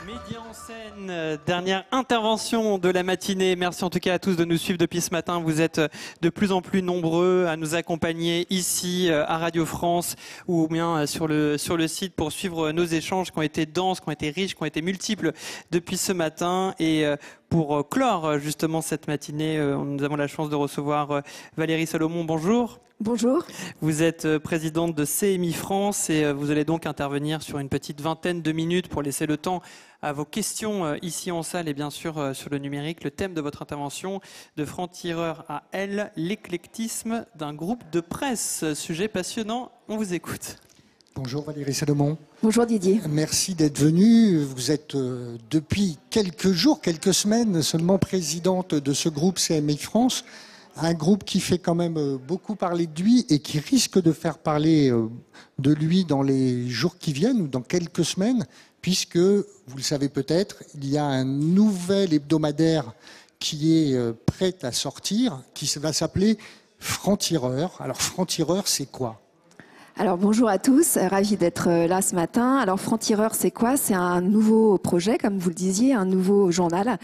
Média en scène, dernière intervention de la matinée. Merci en tout cas à tous de nous suivre depuis ce matin. Vous êtes de plus en plus nombreux à nous accompagner ici à Radio France ou bien sur le site pour suivre nos échanges qui ont été denses, qui ont été riches, qui ont été multiples depuis ce matin. Et pour clore justement cette matinée, nous avons la chance de recevoir Valérie Salomon. Bonjour. Bonjour. Vous êtes présidente de CMI France et vous allez donc intervenir sur une petite vingtaine de minutes pour laisser le temps à vos questions ici en salle et bien sûr sur le numérique. Le thème de votre intervention, de franc-tireur à elle, l'éclectisme d'un groupe de presse. Sujet passionnant, on vous écoute. Bonjour Valérie Salomon. Bonjour Didier. Merci d'être venue. Vous êtes depuis quelques jours, quelques semaines seulement présidente de ce groupe CMI France. Un groupe qui fait quand même beaucoup parler de lui et qui risque de faire parler de lui dans les jours qui viennent ou dans quelques semaines, puisque, vous le savez peut-être, il y a un nouvel hebdomadaire qui est prêt à sortir, qui va s'appeler Franc-Tireur. Alors Franc-Tireur, c'est quoi ? Alors bonjour à tous, ravi d'être là ce matin. Alors Franc-Tireur, c'est quoi? C'est un nouveau projet, comme vous le disiez, un nouveau journal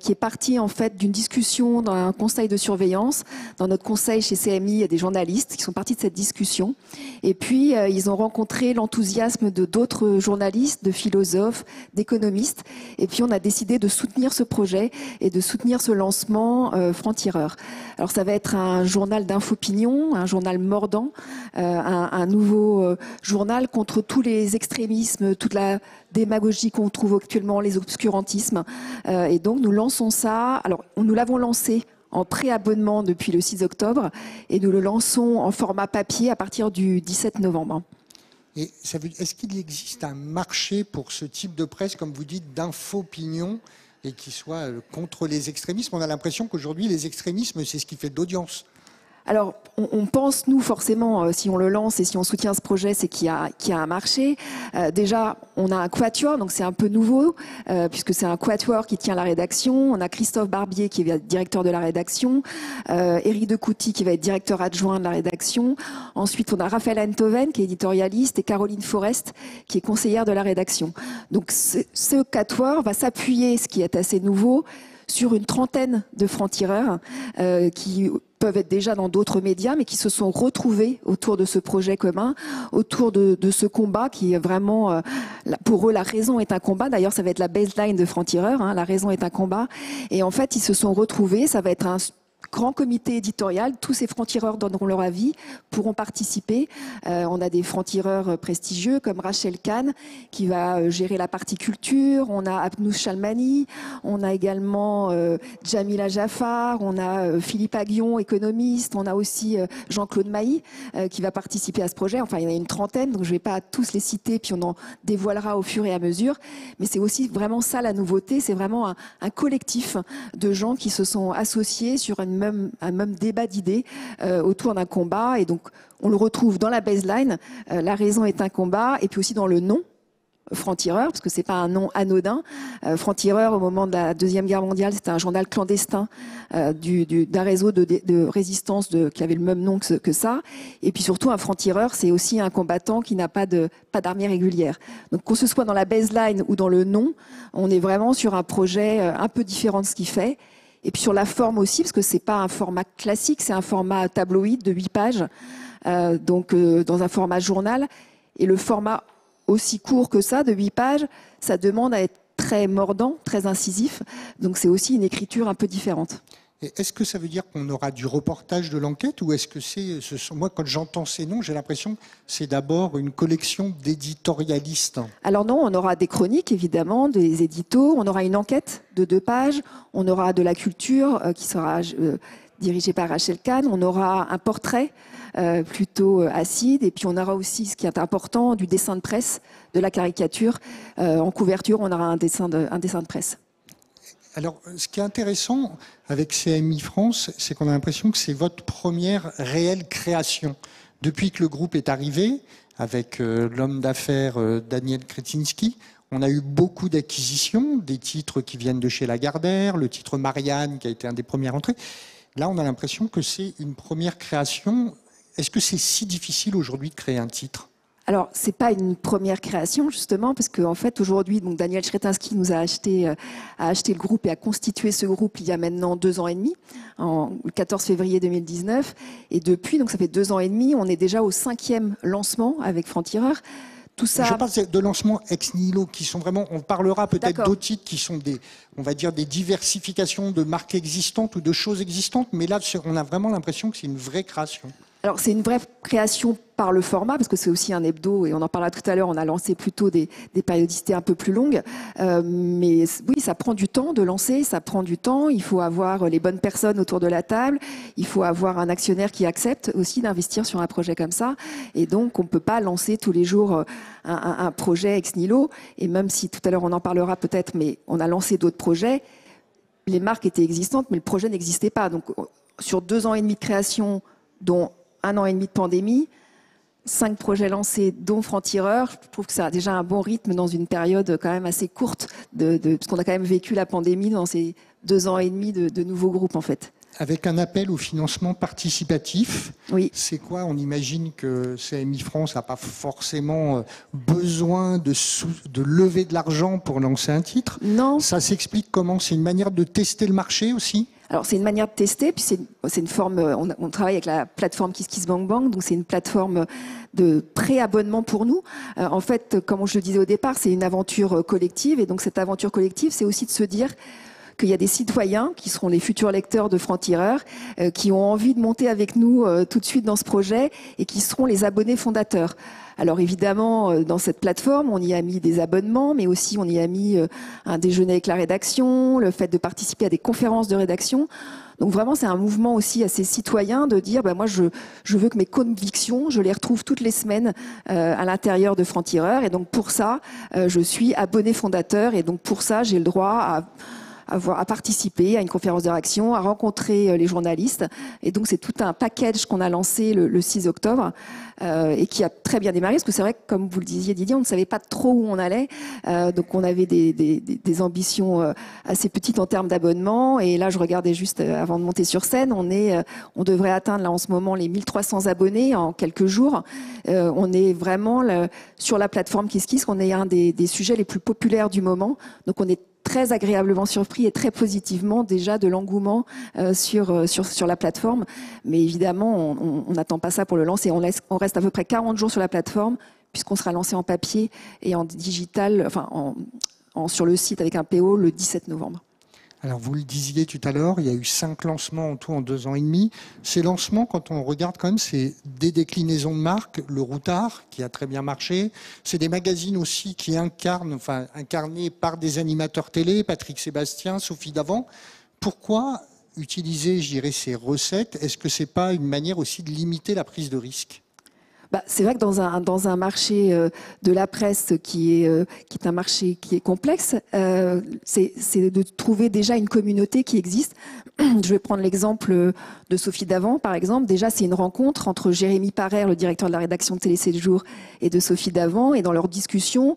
qui est parti en fait d'une discussion dans un conseil de surveillance. Dans notre conseil chez CMI, il y a des journalistes qui sont partis de cette discussion. Et puis ils ont rencontré l'enthousiasme de d'autres journalistes, de philosophes, d'économistes. Et puis on a décidé de soutenir ce projet et de soutenir ce lancement Franc-Tireur. Alors ça va être un journal d'infopinion, un journal mordant, un nouveau journal contre tous les extrémismes, toute la démagogie qu'on trouve actuellement, les obscurantismes. Et donc nous lançons ça. Alors nous l'avons lancé en pré-abonnement depuis le 6 octobre et nous le lançons en format papier à partir du 17 novembre. Et est-ce qu'il existe un marché pour ce type de presse, comme vous dites, d'infopinion et qui soit contre les extrémismes? On a l'impression qu'aujourd'hui, les extrémismes, c'est ce qui fait de l'audience. Alors, on pense, nous, forcément, si on le lance et si on soutient ce projet, c'est qu'il y a un marché. Déjà, on a un quatuor, donc c'est un peu nouveau, puisque c'est un quatuor qui tient la rédaction. On a Christophe Barbier, qui est directeur de la rédaction, Éric Decouty, qui va être directeur adjoint de la rédaction. Ensuite, on a Raphaël Enthoven, qui est éditorialiste, et Caroline Forest, qui est conseillère de la rédaction. Donc, ce quatuor va s'appuyer, ce qui est assez nouveau, sur une trentaine de francs-tireurs qui peuvent être déjà dans d'autres médias, mais qui se sont retrouvés autour de ce projet commun, autour de ce combat qui est vraiment, pour eux, la raison est un combat. D'ailleurs, ça va être la baseline de francs-tireurs, hein, la raison est un combat. Et en fait, ils se sont retrouvés, ça va être un grand comité éditorial, tous ces francs-tireurs donneront leur avis, pourront participer. On a des francs-tireurs prestigieux comme Rachel Kahn qui va gérer la partie culture, on a Abnous Chalmani, on a également Jamila Jaffar, on a Philippe Aguillon, économiste, on a aussi Jean-Claude Mailly qui va participer à ce projet. Enfin, il y en a une trentaine, donc je ne vais pas tous les citer, puis on en dévoilera au fur et à mesure. Mais c'est aussi vraiment ça la nouveauté, c'est vraiment un collectif de gens qui se sont associés sur un même débat d'idées autour d'un combat. Et donc, on le retrouve dans la baseline, la raison est un combat, et puis aussi dans le nom, Franc-Tireur, parce que c'est pas un nom anodin. Franc-Tireur, au moment de la Deuxième Guerre mondiale, c'était un journal clandestin d'un réseau de résistance qui avait le même nom que ça. Et puis surtout, un franc-tireur, c'est aussi un combattant qui n'a pas d'armée régulière. Donc, qu'on se soit dans la baseline ou dans le nom, on est vraiment sur un projet un peu différent de ce qu'il fait. Et puis sur la forme aussi, parce que c'est pas un format classique, c'est un format tabloïd de 8 pages, dans un format journal. Et le format aussi court que ça, de 8 pages, ça demande à être très mordant, très incisif. Donc c'est aussi une écriture un peu différente. Est-ce que ça veut dire qu'on aura du reportage de l'enquête ou est-ce que moi, quand j'entends ces noms, j'ai l'impression que c'est d'abord une collection d'éditorialistes? Alors non, on aura des chroniques, évidemment, des éditos, on aura une enquête de 2 pages, on aura de la culture qui sera dirigée par Rachel Kahn, on aura un portrait plutôt acide, et puis on aura aussi, ce qui est important, du dessin de presse, de la caricature. En couverture, on aura un dessin de presse. Alors, ce qui est intéressant avec CMI France, c'est qu'on a l'impression que c'est votre première réelle création. Depuis que le groupe est arrivé, avec l'homme d'affaires Daniel Kretinsky, on a eu beaucoup d'acquisitions, des titres qui viennent de chez Lagardère, le titre Marianne qui a été un des premières entrées. Là, on a l'impression que c'est une première création. Est-ce que c'est si difficile aujourd'hui de créer un titre ? Alors, c'est pas une première création, justement, parce qu'en fait, aujourd'hui, donc Daniel Kretinsky nous a acheté le groupe et a constitué ce groupe il y a maintenant 2 ans et demi, le 14 février 2019. Et depuis, donc ça fait 2 ans et demi, on est déjà au 5e lancement avec Franc-Tireur. Tout ça... Je parle de lancements ex nihilo qui sont vraiment, on parlera peut-être d'autres titres qui sont on va dire des diversifications de marques existantes ou de choses existantes, mais là, on a vraiment l'impression que c'est une vraie création. Alors, c'est une vraie création par le format, parce que c'est aussi un hebdo, et on en parlera tout à l'heure, on a lancé plutôt des périodicités un peu plus longues. Mais oui, ça prend du temps de lancer, ça prend du temps. Il faut avoir les bonnes personnes autour de la table. Il faut avoir un actionnaire qui accepte aussi d'investir sur un projet comme ça. Et donc, on ne peut pas lancer tous les jours un projet ex nihilo. Et même si tout à l'heure, on en parlera peut-être, mais on a lancé d'autres projets. Les marques étaient existantes, mais le projet n'existait pas. Donc, sur 2 ans et demi de création, dont 1 an et demi de pandémie, 5 projets lancés, dont Franc-Tireur. Je trouve que ça a déjà un bon rythme dans une période quand même assez courte, parce qu'on a quand même vécu la pandémie dans ces 2 ans et demi de nouveaux groupes, en fait. Avec un appel au financement participatif. Oui. C'est quoi? On imagine que CMI France n'a pas forcément besoin de lever de l'argent pour lancer un titre. Non. Ça s'explique comment? C'est une manière de tester le marché aussi? Alors, c'est une manière de tester, puis c'est une forme, on travaille avec la plateforme KissKissBankBank, donc c'est une plateforme de pré-abonnement pour nous. En fait, comme je le disais au départ, c'est une aventure collective, et donc cette aventure collective, c'est aussi de se dire qu'il y a des citoyens qui seront les futurs lecteurs de Franc-Tireur, qui ont envie de monter avec nous tout de suite dans ce projet, et qui seront les abonnés fondateurs. Alors évidemment, dans cette plateforme, on y a mis des abonnements, mais aussi on y a mis un déjeuner avec la rédaction, le fait de participer à des conférences de rédaction. Donc vraiment, c'est un mouvement aussi assez citoyen de dire, moi, je veux que mes convictions, je les retrouve toutes les semaines à l'intérieur de Franc-Tireur. Et donc pour ça, je suis abonné fondateur. Et donc pour ça, j'ai le droit à participer à une conférence de rédaction, à rencontrer les journalistes. Et donc, c'est tout un package qu'on a lancé le 6 octobre et qui a très bien démarré. Parce que c'est vrai que, comme vous le disiez, Didier, on ne savait pas trop où on allait. Donc, on avait des ambitions assez petites en termes d'abonnement. Et là, je regardais juste avant de monter sur scène, on devrait atteindre là en ce moment les 1300 abonnés en quelques jours. On est vraiment sur la plateforme KissKiss, on est un des sujets les plus populaires du moment. Donc, on est très agréablement surpris et très positivement déjà de l'engouement sur la plateforme. Mais évidemment, on n'attend pas ça pour le lancer. On reste à peu près 40 jours sur la plateforme puisqu'on sera lancé en papier et en digital, enfin sur le site avec un PO le 17 novembre. Alors vous le disiez tout à l'heure, il y a eu 5 lancements en tout en 2 ans et demi. Ces lancements, quand on regarde quand même, c'est des déclinaisons de marques, le Routard qui a très bien marché. C'est des magazines aussi qui incarnés par des animateurs télé, Patrick Sébastien, Sophie Davant. Pourquoi utiliser, je dirais, ces recettes? Est-ce que c'est pas une manière aussi de limiter la prise de risque? C'est vrai que dans un marché de la presse qui est un marché qui est complexe, c'est de trouver déjà une communauté qui existe. Je vais prendre l'exemple de Sophie Davant, par exemple. Déjà, c'est une rencontre entre Jérémy Parère, le directeur de la rédaction de Télé 7 jours, et de Sophie Davant. Et dans leur discussion,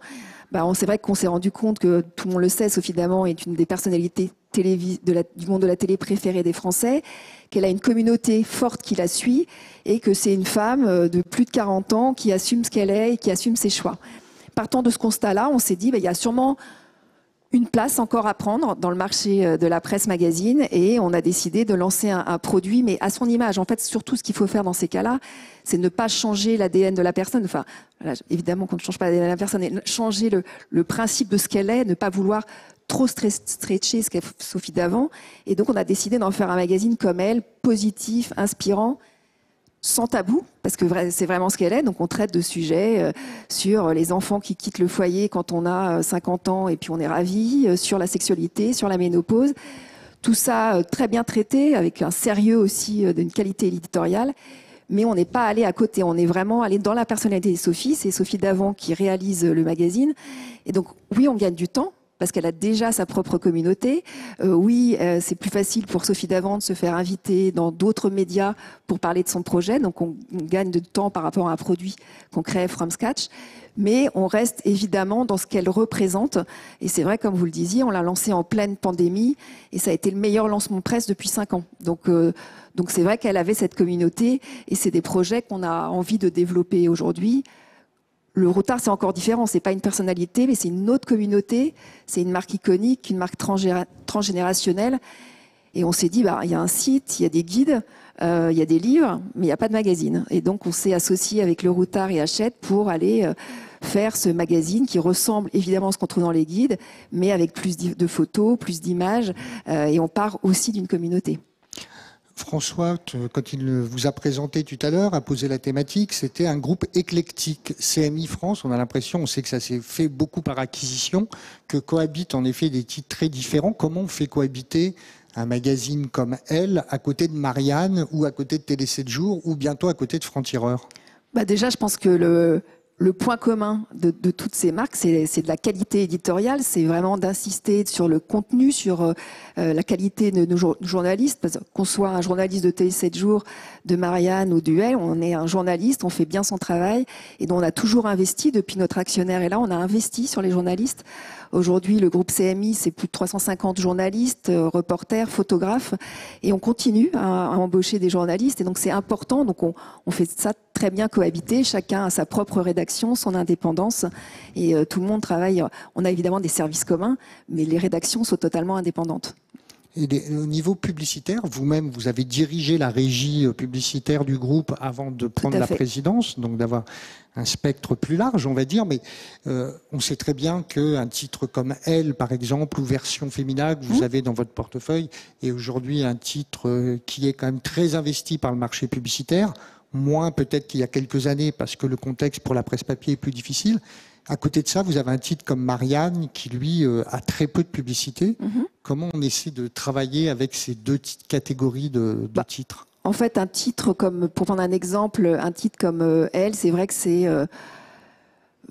c'est vrai qu'on s'est rendu compte que, tout le monde le sait, Sophie Davant est une des personnalités du monde de la télé préférée des Français, qu'elle a une communauté forte qui la suit et que c'est une femme de plus de 40 ans qui assume ce qu'elle est et qui assume ses choix. Partant de ce constat-là, on s'est dit il y a sûrement une place encore à prendre dans le marché de la presse magazine et on a décidé de lancer un produit, mais à son image. En fait, surtout ce qu'il faut faire dans ces cas-là, c'est ne pas changer l'ADN de la personne. Enfin, évidemment qu'on ne change pas l'ADN de la personne, mais changer le principe de ce qu'elle est, ne pas vouloir trop stretcher ce qu'est Sophie Davant. Et donc, on a décidé d'en faire un magazine comme elle, positif, inspirant, sans tabou, parce que c'est vraiment ce qu'elle est. Donc, on traite de sujets sur les enfants qui quittent le foyer quand on a 50 ans et puis on est ravis, sur la sexualité, sur la ménopause. Tout ça très bien traité, avec un sérieux aussi d'une qualité éditoriale. Mais on n'est pas allé à côté, on est vraiment allé dans la personnalité de Sophie. C'est Sophie Davant qui réalise le magazine. Et donc, oui, on gagne du temps. parce qu'elle a déjà sa propre communauté. Oui, c'est plus facile pour Sophie Davant de se faire inviter dans d'autres médias pour parler de son projet. Donc, on gagne de temps par rapport à un produit qu'on crée from scratch. Mais on reste évidemment dans ce qu'elle représente. Et c'est vrai, comme vous le disiez, on l'a lancée en pleine pandémie et ça a été le meilleur lancement presse depuis 5 ans. Donc c'est vrai qu'elle avait cette communauté et c'est des projets qu'on a envie de développer aujourd'hui. Le Routard, c'est encore différent. C'est pas une personnalité, mais c'est une autre communauté. C'est une marque iconique, une marque transgénérationnelle. Et on s'est dit, il y a un site, il y a des guides, il y a des livres, mais il n'y a pas de magazine. Et donc, on s'est associé avec le Routard et Hachette pour aller faire ce magazine qui ressemble évidemment à ce qu'on trouve dans les guides, mais avec plus de photos, plus d'images. Et on part aussi d'une communauté. François, quand il vous a présenté tout à l'heure, a posé la thématique, c'était un groupe éclectique. CMI France, on a l'impression, on sait que ça s'est fait beaucoup par acquisition, que cohabitent en effet des titres très différents. Comment on fait cohabiter un magazine comme Elle à côté de Marianne ou à côté de Télé 7 jours ou bientôt à côté de Franc-Tireur? Déjà, je pense que le point commun de toutes ces marques, c'est de la qualité éditoriale, c'est vraiment d'insister sur le contenu, sur la qualité de nos journalistes. Qu'on soit un journaliste de Télé 7 jours, de Marianne ou du Elle, on est un journaliste, on fait bien son travail et dont on a toujours investi depuis notre actionnaire. Et là, on a investi sur les journalistes. Aujourd'hui, le groupe CMI, c'est plus de 350 journalistes, reporters, photographes, et on continue à embaucher des journalistes. Et donc, c'est important. Donc, on fait ça très bien cohabiter. Chacun a sa propre rédaction, son indépendance, et tout le monde travaille. On a évidemment des services communs, mais les rédactions sont totalement indépendantes. Et au niveau publicitaire, vous-même, vous avez dirigé la régie publicitaire du groupe avant de prendre la présidence, donc d'avoir un spectre plus large, on va dire. Mais on sait très bien qu'un titre comme Elle, par exemple, ou Version Fémina, que vous avez dans votre portefeuille, est aujourd'hui un titre qui est quand même très investi par le marché publicitaire, moins peut-être qu'il y a quelques années, parce que le contexte pour la presse papier est plus difficile. À côté de ça, vous avez un titre comme Marianne qui, lui, a très peu de publicité. Comment on essaie de travailler avec ces deux catégories de titres? En fait, un titre comme, pour prendre un exemple, un titre comme Elle, c'est vrai que c'est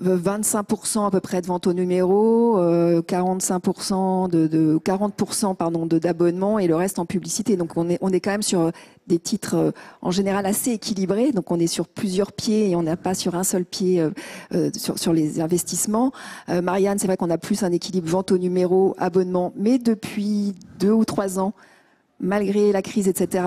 25% à peu près de vente au numéro, 40% d'abonnements et le reste en publicité. Donc on est quand même sur des titres en général assez équilibrés. Donc on est sur plusieurs pieds et on n'est pas sur un seul pied sur les investissements. Marianne, c'est vrai qu'on a plus un équilibre vente au numéro, abonnement, mais depuis 2 ou 3 ans, malgré la crise, etc.,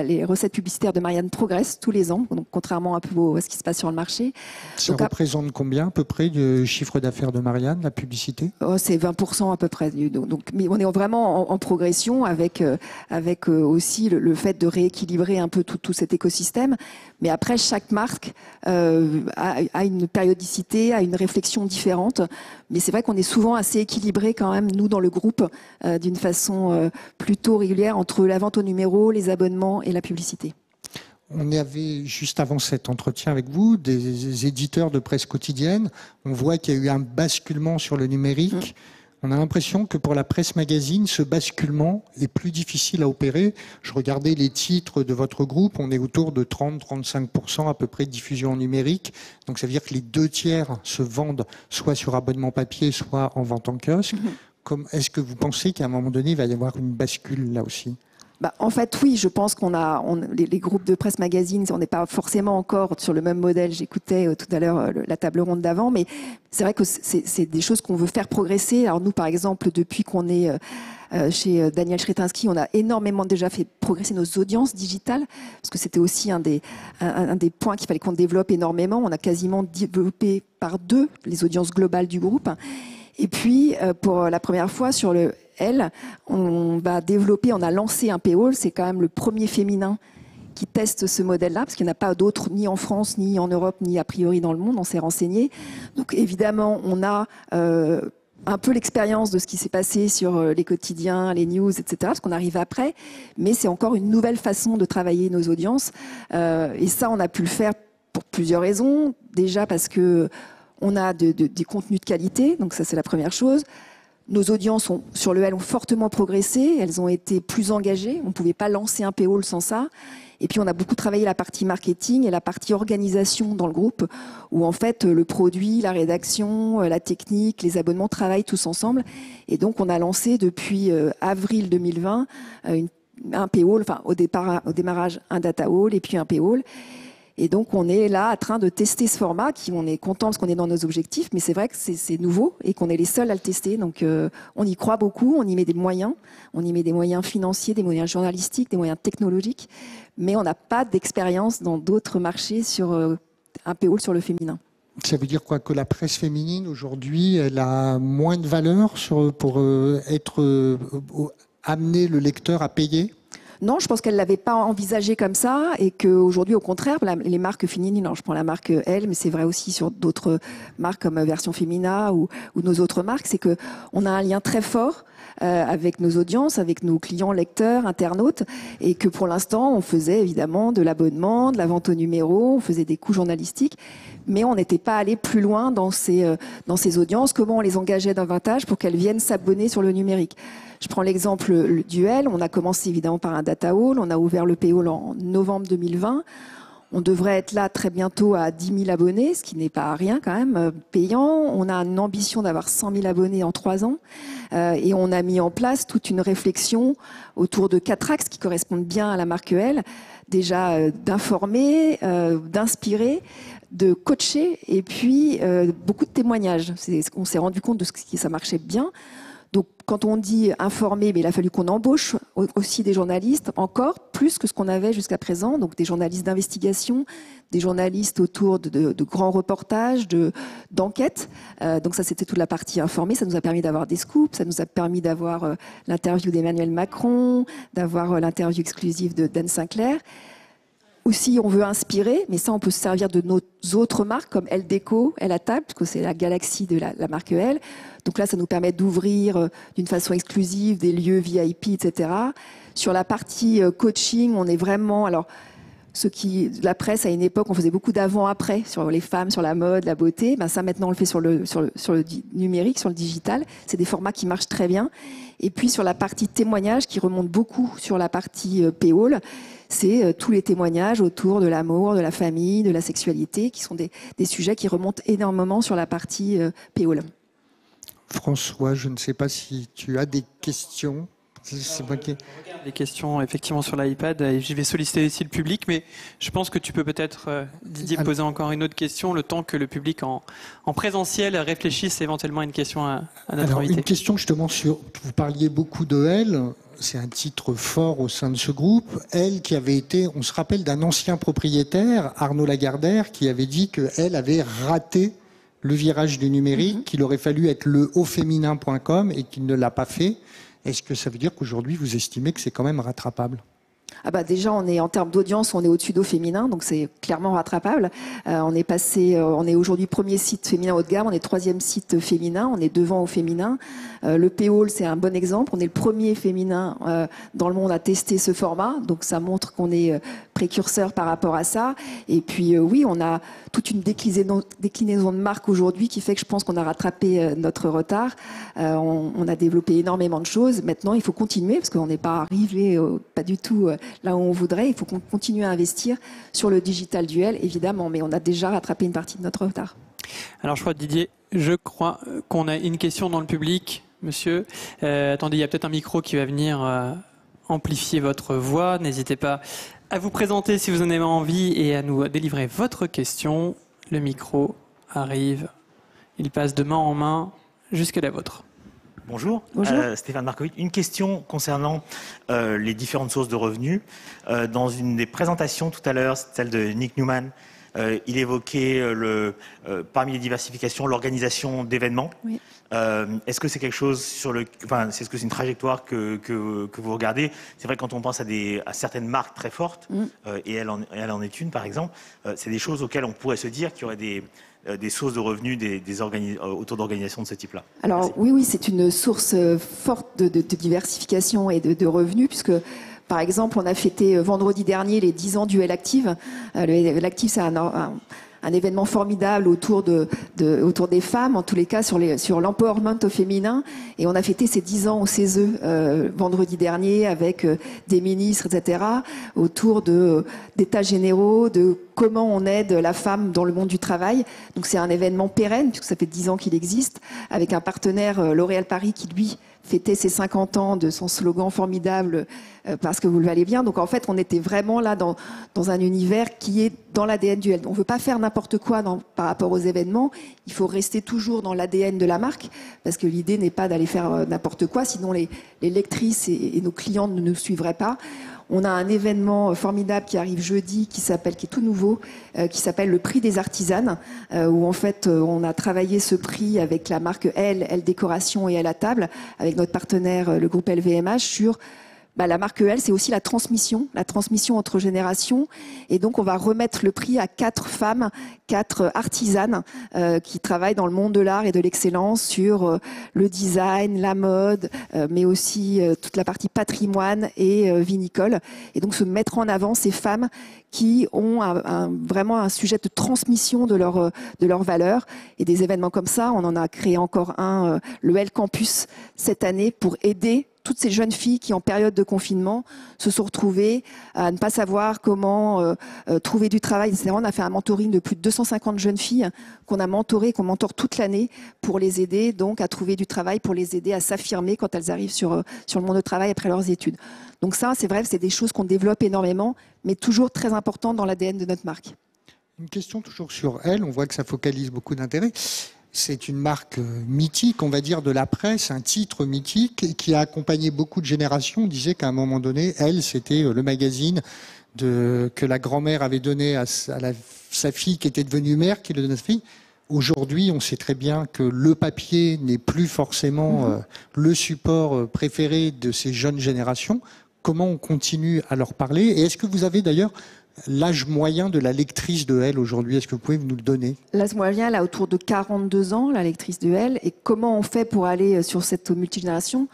les recettes publicitaires de Marianne progressent tous les ans, donc contrairement un peu à ce qui se passe sur le marché. Ça représente combien à peu près du chiffre d'affaires de Marianne, la publicité? C'est 20% à peu près. Donc, mais on est vraiment en progression avec aussi le fait de rééquilibrer un peu tout cet écosystème. Mais après, chaque marque a une périodicité, a une réflexion différente. Mais c'est vrai qu'on est souvent assez équilibré quand même, nous, dans le groupe, d'une façon plutôt régulière entre la vente au numéro, les abonnements et la publicité. On avait, juste avant cet entretien avec vous, des éditeurs de presse quotidienne. On voit qu'il y a eu un basculement sur le numérique. On a l'impression que pour la presse magazine, ce basculement est plus difficile à opérer. Je regardais les titres de votre groupe, on est autour de 30-35% à peu près de diffusion en numérique. Donc ça veut dire que les 2/3 se vendent soit sur abonnement papier, soit en vente en kiosque. Est-ce que vous pensez qu'à un moment donné, il va y avoir une bascule là aussi? En fait, oui, je pense les groupes de presse magazine, on n'est pas forcément encore sur le même modèle. J'écoutais tout à l'heure la table ronde d'avant, mais c'est vrai que c'est des choses qu'on veut faire progresser. Alors nous, par exemple, depuis qu'on est chez Daniel Chrétinsky, on a énormément déjà fait progresser nos audiences digitales, parce que c'était aussi un des points qu'il fallait qu'on développe énormément. On a quasiment développé par 2 les audiences globales du groupe. Et puis, pour la première fois sur le Elle, on a lancé un paywall, c'est quand même le premier féminin qui teste ce modèle-là, parce qu'il n'y en a pas d'autres, ni en France, ni en Europe, ni a priori dans le monde, on s'est renseigné. Donc évidemment, on a un peu l'expérience de ce qui s'est passé sur les quotidiens, les news, etc., parce qu'on arrive après, mais c'est encore une nouvelle façon de travailler nos audiences. Et ça, on a pu le faire pour plusieurs raisons. Déjà parce que on a des contenus de qualité, donc ça c'est la première chose. Nos audiences sur le L ont fortement progressé, elles ont été plus engagées, on ne pouvait pas lancer un Payall sans ça. Et puis on a beaucoup travaillé la partie marketing et la partie organisation dans le groupe, où en fait le produit, la rédaction, la technique, les abonnements travaillent tous ensemble. Et donc on a lancé depuis avril 2020 un Payall, enfin au démarrage un Data Hall et puis un Payall. Et donc, on est là en train de tester ce format, on est content parce qu'on est dans nos objectifs, mais c'est vrai que c'est nouveau et qu'on est les seuls à le tester. Donc, on y croit beaucoup, on y met des moyens. On y met des moyens financiers, des moyens journalistiques, des moyens technologiques. Mais on n'a pas d'expérience dans d'autres marchés sur un Payall sur le féminin. Ça veut dire quoi? Que la presse féminine, aujourd'hui, elle a moins de valeur pour amener le lecteur à payer? Non, je pense qu'elle l'avait pas envisagé comme ça et qu'aujourd'hui, au contraire, les marques féminines, alors je prends la marque Elle, mais c'est vrai aussi sur d'autres marques comme Version Femina ou nos autres marques, c'est que on a un lien très fort avec nos audiences, avec nos clients, lecteurs, internautes, et que pour l'instant, on faisait évidemment de l'abonnement, de la vente au numéro, on faisait des coûts journalistiques, mais on n'était pas allé plus loin dans ces audiences, comment on les engageait davantage pour qu'elles viennent s'abonner sur le numérique. Je prends l'exemple du L. On a commencé évidemment par un Data Hall. On a ouvert le Payall en novembre 2020. On devrait être là très bientôt à 10 000 abonnés, ce qui n'est pas rien quand même, payant. On a une ambition d'avoir 100 000 abonnés en 3 ans. Et on a mis en place toute une réflexion autour de 4 axes qui correspondent bien à la marque L. Déjà d'informer, d'inspirer, de coacher et puis beaucoup de témoignages. On s'est rendu compte de ce qui ça marchait bien. Donc, quand on dit informer, mais il a fallu qu'on embauche aussi des journalistes, encore plus que ce qu'on avait jusqu'à présent. Donc, des journalistes d'investigation, des journalistes autour de grands reportages, d'enquêtes. Donc, ça, c'était toute la partie informée. Ça nous a permis d'avoir des scoops. Ça nous a permis d'avoir l'interview d'Emmanuel Macron, d'avoir l'interview exclusive d'Anne Sinclair. Aussi, on veut inspirer, mais ça, on peut se servir de nos autres marques comme Elle Déco, Elle à table, parce que c'est la galaxie de la marque Elle. Donc là, ça nous permet d'ouvrir d'une façon exclusive des lieux VIP, etc. Sur la partie coaching, on est vraiment... Alors, la presse, à une époque, on faisait beaucoup d'avant-après sur les femmes, sur la mode, la beauté. Ben ça, maintenant, on le fait sur le numérique, sur le digital. C'est des formats qui marchent très bien. Et puis, sur la partie témoignage, qui remonte beaucoup sur la partie Payall, c'est tous les témoignages autour de l'amour, de la famille, de la sexualité, qui sont des sujets qui remontent énormément sur la partie Payall. François, je ne sais pas si tu as des questions. Les questions effectivement sur l'iPad et je vais solliciter aussi le public, mais je pense que tu peux peut-être, Didier, poser encore une autre question le temps que le public en présentiel réfléchisse éventuellement à une question à notre invité. Une question justement vous parliez beaucoup de Elle, c'est un titre fort au sein de ce groupe. Elle qui avait été, on se rappelle d'un ancien propriétaire, Arnaud Lagardère, qui avait dit qu'elle avait raté le virage du numérique, qu'il aurait fallu être le auféminin.com et qu'il ne l'a pas fait. Est-ce que ça veut dire qu'aujourd'hui, vous estimez que c'est quand même rattrapable? Ah bah déjà, en termes d'audience, on est au-dessus d'au féminin, donc c'est clairement rattrapable. On est aujourd'hui premier site féminin haut de gamme, on est 3e site féminin, on est devant au féminin. Le Payall, c'est un bon exemple. On est le premier féminin dans le monde à tester ce format, donc ça montre qu'on est précurseur par rapport à ça. Et puis oui, on a toute une déclinaison de marque aujourd'hui qui fait que je pense qu'on a rattrapé notre retard. On a développé énormément de choses. Maintenant, il faut continuer parce qu'on n'est pas arrivé pas du tout là où on voudrait. Il faut qu'on continue à investir sur le digital duel, évidemment, mais on a déjà rattrapé une partie de notre retard. Alors je crois, Didier, qu'on a une question dans le public, monsieur. Attendez, il y a peut-être un micro qui va venir amplifier votre voix. N'hésitez pas à vous présenter si vous en avez envie et à nous délivrer votre question. Le micro arrive, il passe de main en main jusqu'à la vôtre. Bonjour, Stéphane Markovic. Une question concernant les différentes sources de revenus. Dans une des présentations tout à l'heure, celle de Nick Newman, il évoquait parmi les diversifications l'organisation d'événements. Oui. Est-ce que c'est quelque chose est-ce que c'est une trajectoire que vous regardez? C'est vrai que quand on pense à certaines marques très fortes, et elle en est une par exemple, c'est des choses auxquelles on pourrait se dire qu'il y aurait des sources de revenus autour d'organisations de ce type-là. Alors oui, c'est une source forte de diversification et de revenus, puisque par exemple, on a fêté vendredi dernier les 10 ans du L Active. Le L Active, c'est un événement formidable autour autour des femmes, en tous les cas sur l'empowerment au féminin. Et on a fêté ces 10 ans au CESE vendredi dernier avec des ministres, etc., autour d'états généraux, de comment on aide la femme dans le monde du travail. Donc c'est un événement pérenne, puisque ça fait 10 ans qu'il existe, avec un partenaire, L'Oréal Paris, qui lui fêtait ses 50 ans de son slogan formidable parce que vous le valez bien. Donc en fait, on était vraiment là dans un univers qui est dans l'ADN du L. On ne veut pas faire n'importe quoi par rapport aux événements. Il faut rester toujours dans l'ADN de la marque, parce que l'idée n'est pas d'aller faire n'importe quoi, sinon les lectrices et nos clients ne nous suivraient pas. On a un événement formidable qui arrive jeudi, qui est tout nouveau, qui s'appelle le Prix des Artisanes, où en fait on a travaillé ce prix avec la marque Elle Décoration et Elle à Table, avec notre partenaire le groupe LVMH sur la marque Elle, c'est aussi la transmission entre générations. Et donc, on va remettre le prix à 4 femmes, 4 artisanes qui travaillent dans le monde de l'art et de l'excellence sur le design, la mode, mais aussi toute la partie patrimoine et vinicole. Et donc, se mettre en avant ces femmes qui ont vraiment un sujet de transmission de leurs valeurs. Et des événements comme ça, on en a créé encore un, le Elle Campus, cette année, pour aider toutes ces jeunes filles qui, en période de confinement, se sont retrouvées à ne pas savoir comment trouver du travail, etc. On a fait un mentoring de plus de 250 jeunes filles qu'on a mentorées, qu'on mentore toute l'année pour les aider donc à trouver du travail, pour les aider à s'affirmer quand elles arrivent sur le monde du travail après leurs études. Donc ça, c'est vrai, c'est des choses qu'on développe énormément, mais toujours très importantes dans l'ADN de notre marque. Une question toujours sur Elle, on voit que ça focalise beaucoup d'intérêt. C'est une marque mythique, on va dire, de la presse, un titre mythique qui a accompagné beaucoup de générations. On disait qu'à un moment donné, Elle, c'était le magazine que la grand-mère avait donné à sa fille qui était devenue mère, qui le donnait à sa fille. Aujourd'hui, on sait très bien que le papier n'est plus forcément le support préféré de ces jeunes générations. Comment on continue à leur parler? Et est-ce que vous avez d'ailleurs l'âge moyen de la lectrice de Elle aujourd'hui? Est-ce que vous pouvez nous le donner? L'âge moyen, là, autour de 42 ans, la lectrice de Elle. Et comment on fait pour aller sur cette multigénération?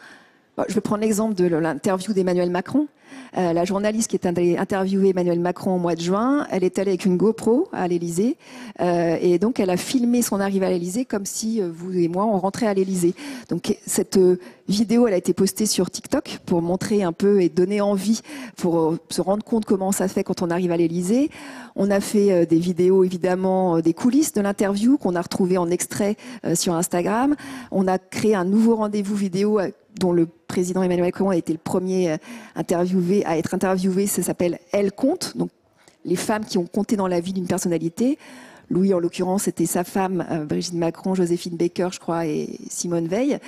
Je vais prendre l'exemple de l'interview d'Emmanuel Macron. La journaliste qui est allée interviewer Emmanuel Macron au mois de juin, elle est allée avec une GoPro à l'Élysée et donc elle a filmé son arrivée à l'Élysée comme si vous et moi on rentrait à l'Élysée. Donc cette vidéo, elle a été postée sur TikTok pour montrer un peu et donner envie, pour se rendre compte comment ça se fait quand on arrive à l'Élysée. On a fait des vidéos évidemment des coulisses de l'interview qu'on a retrouvées en extrait sur Instagram. On a créé un nouveau rendez-vous vidéo dont le président Emmanuel Macron a été le premier à être interviewé. Ça s'appelle Elle compte, donc les femmes qui ont compté dans la vie d'une personnalité. Louis, en l'occurrence, c'était sa femme, Brigitte Macron, Joséphine Baker, je crois, et Simone Veil.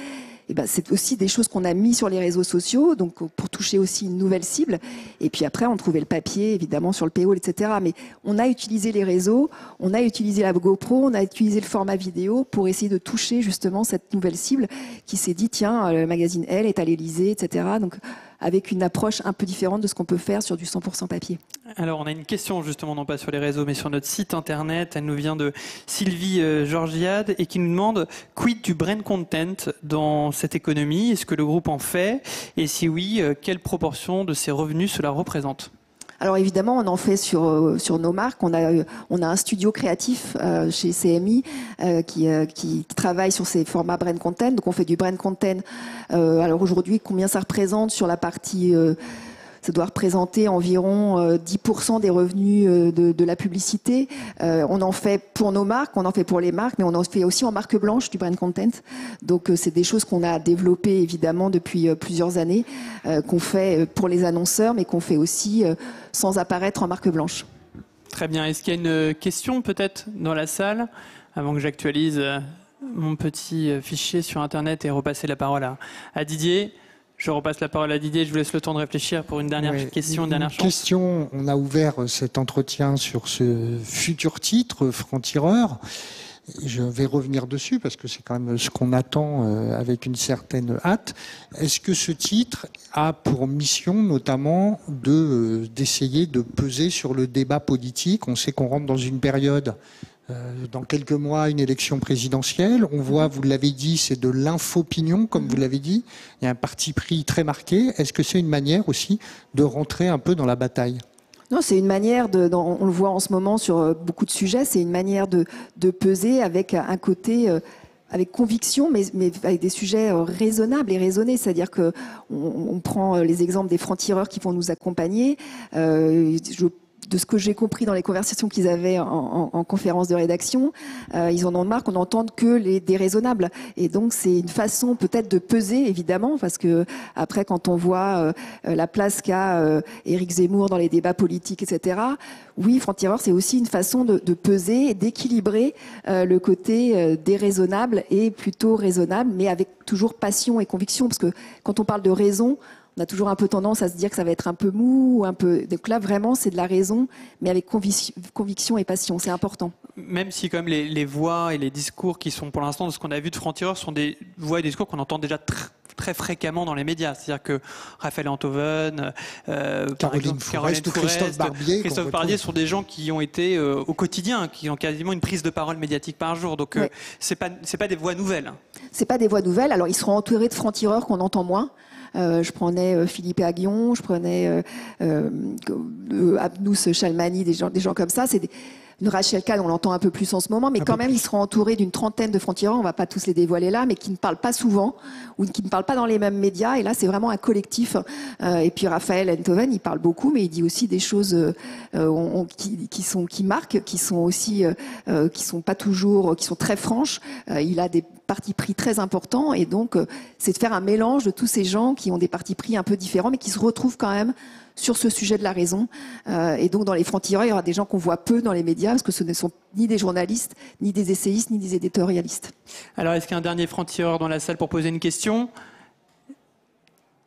Et c'est aussi des choses qu'on a mis sur les réseaux sociaux, donc pour toucher aussi une nouvelle cible. Et puis après, on trouvait le papier, évidemment, sur le paywall, etc. Mais on a utilisé les réseaux, on a utilisé la GoPro, on a utilisé le format vidéo pour essayer de toucher justement cette nouvelle cible qui s'est dit, tiens, le magazine Elle est à l'Élysée, etc. Donc avec une approche un peu différente de ce qu'on peut faire sur du 100% papier. Alors, on a une question justement, non pas sur les réseaux, mais sur notre site internet. Elle nous vient de Sylvie Georgiade et qui nous demande quid du brand content dans cette économie? Est-ce que le groupe en fait? Et si oui, quelle proportion de ses revenus cela représente? Alors évidemment, on en fait sur nos marques. On a un studio créatif chez CMI qui travaille sur ces formats brand content. Donc on fait du brand content. Alors aujourd'hui, combien ça représente sur la partie ça doit représenter environ 10% des revenus de la publicité. On en fait pour nos marques, on en fait pour les marques, mais on en fait aussi en marque blanche du brand content. Donc c'est des choses qu'on a développées évidemment depuis plusieurs années, qu'on fait pour les annonceurs, mais qu'on fait aussi sans apparaître en marque blanche. Très bien. Est-ce qu'il y a une question peut-être dans la salle, avant que j'actualise mon petit fichier sur Internet et repasser la parole à Didier? Je repasse la parole à Didier, je vous laisse le temps de réfléchir pour une dernière question, une dernière chance. On a ouvert cet entretien sur ce futur titre, Franc-Tireur. Je vais revenir dessus parce que c'est quand même ce qu'on attend avec une certaine hâte. Est-ce que ce titre a pour mission notamment d'essayer de peser sur le débat politique? On sait qu'on rentre dans une période dans quelques mois, une élection présidentielle. On voit, vous l'avez dit, c'est de l'infopinion, comme vous l'avez dit. Il y a un parti pris très marqué. Est-ce que c'est une manière aussi de rentrer un peu dans la bataille? Non, c'est une manière on le voit en ce moment sur beaucoup de sujets, c'est une manière de peser avec un côté avec conviction, mais avec des sujets raisonnables et raisonnés. C'est-à-dire que on prend les exemples des francs-tireurs qui vont nous accompagner. De ce que j'ai compris dans les conversations qu'ils avaient en conférence de rédaction, ils en ont marre qu'on n'entende que les déraisonnables. Et donc c'est une façon peut-être de peser, évidemment, parce que après quand on voit la place qu'a Éric Zemmour dans les débats politiques, etc., oui, franc-tireur, c'est aussi une façon de peser et d'équilibrer le côté déraisonnable et plutôt raisonnable, mais avec toujours passion et conviction, parce que quand on parle de raison, on a toujours un peu tendance à se dire que ça va être un peu mou, un peu. Donc là, vraiment, c'est de la raison, mais avec conviction et passion. C'est important. Même si, comme les voix et les discours qui sont, pour l'instant, de ce qu'on a vu de francs-tireurs, sont des voix et des discours qu'on entend déjà très fréquemment dans les médias. C'est-à-dire que Raphaël Enthoven, Caroline Fourest, Christophe Barbier sont des gens qui ont été au quotidien, qui ont quasiment une prise de parole médiatique par jour. Donc, ouais. C'est pas des voix nouvelles. C'est pas des voix nouvelles. Alors, ils seront entourés de francs-tireurs qu'on entend moins. Je prenais Philippe Aguillon, je prenais Abnous Chalmani, des gens comme ça. C'est une Rachel Kahn, on l'entend un peu plus en ce moment, mais quand même, ils seront entourés d'une trentaine de francs-tireurs. On va pas tous les dévoiler là, mais qui ne parlent pas souvent ou qui ne parlent pas dans les mêmes médias. Et là, c'est vraiment un collectif. Et puis Raphaël Enthoven, il parle beaucoup, mais il dit aussi des choses qui marquent, qui sont aussi, qui sont pas toujours, qui sont très franches. Il a des partis pris très importants, et donc c'est de faire un mélange de tous ces gens qui ont des partis pris un peu différents, mais qui se retrouvent quand même sur ce sujet de la raison. Et donc dans les francs-tireurs, il y aura des gens qu'on voit peu dans les médias, parce que ce ne sont ni des journalistes, ni des essayistes, ni des éditorialistes. Alors, est-ce qu'il y a un dernier franc-tireur dans la salle pour poser une question ?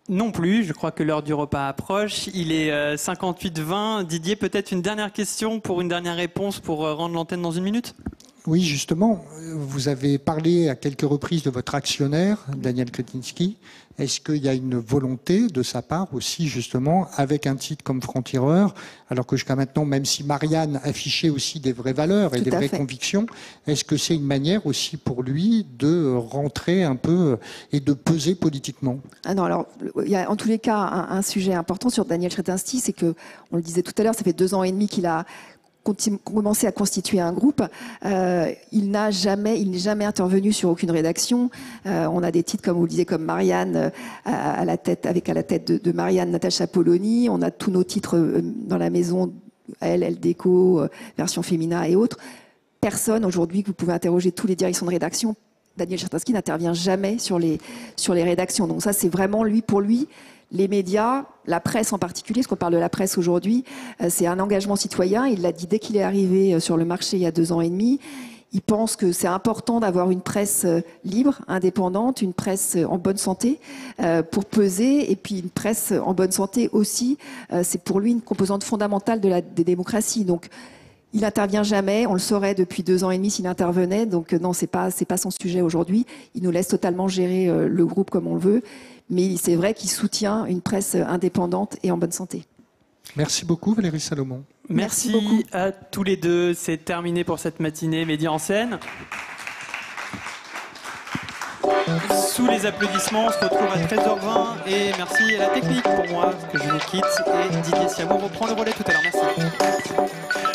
Non plus, je crois que l'heure du repas approche. Il est 58-20. Didier, peut-être une dernière question pour une dernière réponse pour rendre l'antenne dans une minute ? Oui, justement, vous avez parlé à quelques reprises de votre actionnaire, Daniel Kretinsky. Est-ce qu'il y a une volonté de sa part aussi, justement, avec un titre comme franc-tireur, alors que jusqu'à maintenant, même si Marianne affichait aussi des vraies valeurs et des vraies convictions, est-ce que c'est une manière aussi pour lui de rentrer un peu et de peser politiquement ? Ah non, alors, il y a en tous les cas un sujet important sur Daniel Kretinsky, c'est que, on le disait tout à l'heure, ça fait 2 ans et demi qu'il a commencé à constituer un groupe. Il n'est jamais intervenu sur aucune rédaction. On a des titres, comme vous le disiez, comme Marianne à la tête de Marianne Natacha Polony. On a tous nos titres dans la maison, Elle Déco, version Femina et autres. Personne aujourd'hui, que vous pouvez interroger tous les directions de rédaction, Daniel Kretinsky n'intervient jamais sur les rédactions. Donc ça, c'est vraiment pour lui. Les médias, la presse en particulier, parce qu'on parle de la presse aujourd'hui, c'est un engagement citoyen. Il l'a dit dès qu'il est arrivé sur le marché il y a 2 ans et demi. Il pense que c'est important d'avoir une presse libre, indépendante, une presse en bonne santé pour peser, et puis une presse en bonne santé aussi. C'est pour lui une composante fondamentale des démocraties. Donc, il n'intervient jamais. On le saurait depuis 2 ans et demi s'il intervenait. Donc non, c'est pas son sujet aujourd'hui. Il nous laisse totalement gérer le groupe comme on le veut. Mais c'est vrai qu'il soutient une presse indépendante et en bonne santé. Merci beaucoup Valérie Salomon. Merci beaucoup à tous les deux. C'est terminé pour cette matinée Média en scène. Sous les applaudissements, on se retrouve à 13h20 et merci à la technique pour moi, que je vous quitte, et Didier Siamou reprend le relais tout à l'heure. Merci.